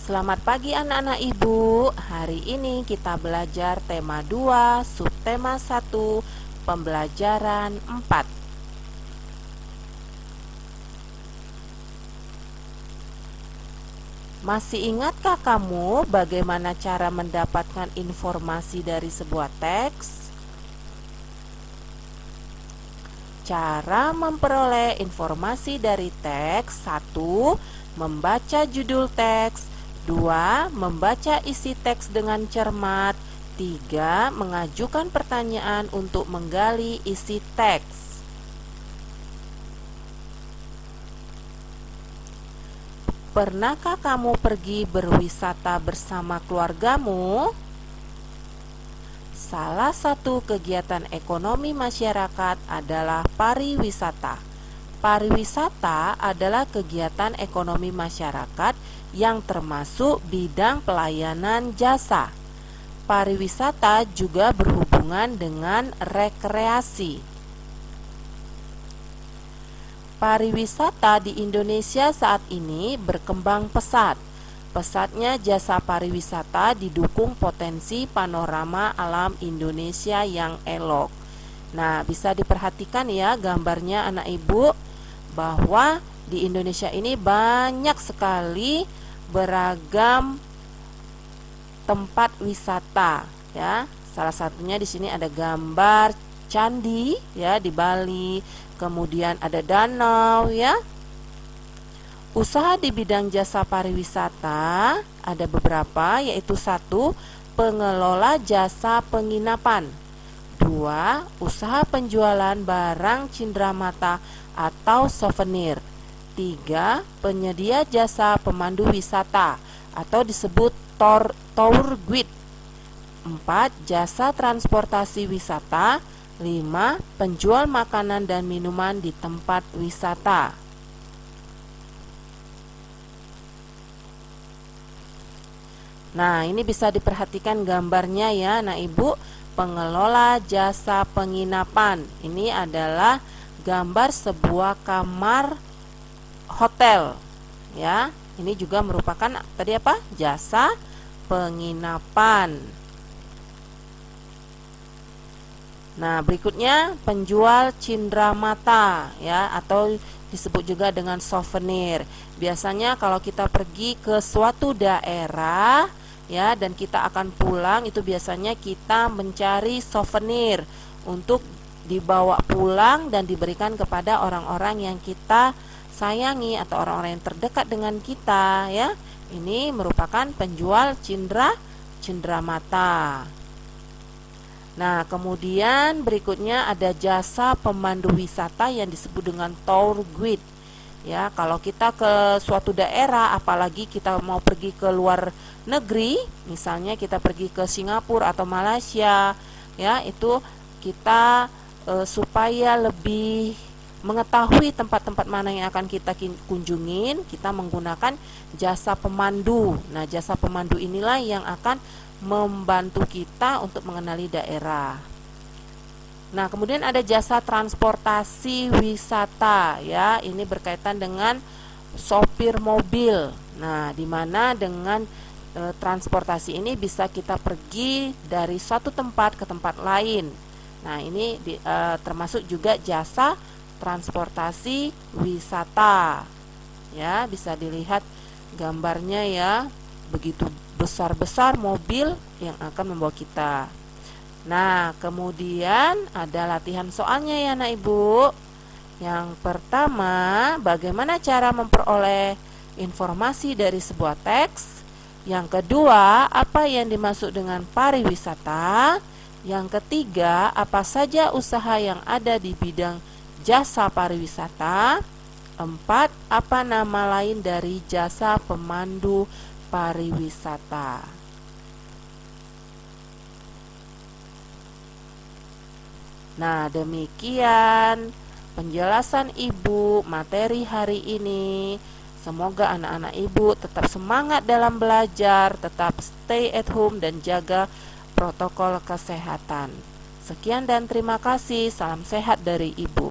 Selamat pagi anak-anak ibu. Hari ini kita belajar tema 2, subtema 1, pembelajaran 4. Masih ingatkah kamu bagaimana cara mendapatkan informasi dari sebuah teks? Cara memperoleh informasi dari teks: 1. Membaca judul teks. 2. Membaca isi teks dengan cermat. 3. Mengajukan pertanyaan untuk menggali isi teks. Pernahkah kamu pergi berwisata bersama keluargamu? Salah satu kegiatan ekonomi masyarakat adalah pariwisata. Pariwisata adalah kegiatan ekonomi masyarakat yang termasuk bidang pelayanan jasa. Pariwisata juga berhubungan dengan rekreasi. Pariwisata di Indonesia saat ini berkembang pesat. Pesatnya jasa pariwisata didukung potensi panorama alam Indonesia yang elok. Nah, bisa diperhatikan ya gambarnya anak ibu, bahwa di Indonesia ini banyak sekali beragam tempat wisata ya. Salah satunya di sini ada gambar candi ya di Bali, kemudian ada danau ya. Usaha di bidang jasa pariwisata ada beberapa, yaitu 1. Pengelola jasa penginapan. 2. Usaha penjualan barang cenderamata atau souvenir. 3. Penyedia jasa pemandu wisata atau disebut tour guide. 4. Jasa transportasi wisata. 5. Penjual makanan dan minuman di tempat wisata. Nah, ini bisa diperhatikan gambarnya ya, nah ibu. Pengelola jasa penginapan. Ini adalah gambar sebuah kamar hotel ya. Ini juga merupakan tadi apa? Jasa penginapan. Nah, berikutnya penjual cenderamata ya, atau disebut juga dengan souvenir. Biasanya kalau kita pergi ke suatu daerah ya, dan kita akan pulang, itu biasanya kita mencari souvenir untuk dibawa pulang dan diberikan kepada orang-orang yang kita sayangi atau orang-orang yang terdekat dengan kita ya. Ini merupakan penjual cenderamata. Nah, kemudian berikutnya ada jasa pemandu wisata yang disebut dengan tour guide. Ya, kalau kita ke suatu daerah, apalagi kita mau pergi ke luar negeri, misalnya kita pergi ke Singapura atau Malaysia, ya, itu kita supaya lebih mengetahui tempat-tempat mana yang akan kita kunjungin, kita menggunakan jasa pemandu. Nah, jasa pemandu inilah yang akan membantu kita untuk mengenali daerah. Nah, kemudian ada jasa transportasi wisata ya. Ini berkaitan dengan sopir mobil. Nah, di mana dengan transportasi ini bisa kita pergi dari suatu tempat ke tempat lain. Nah, ini termasuk juga jasa transportasi wisata. Ya, bisa dilihat gambarnya ya. Begitu besar-besar mobil yang akan membawa kita. Nah, kemudian ada latihan soalnya ya anak ibu. Yang pertama, bagaimana cara memperoleh informasi dari sebuah teks. Yang kedua, apa yang dimaksud dengan pariwisata. Yang ketiga, apa saja usaha yang ada di bidang jasa pariwisata. 4. Apa nama lain dari jasa pemandu pariwisata. Nah, demikian penjelasan ibu materi hari ini. Semoga anak-anak ibu tetap semangat dalam belajar, tetap stay at home dan jaga protokol kesehatan. Sekian dan terima kasih. Salam sehat dari ibu.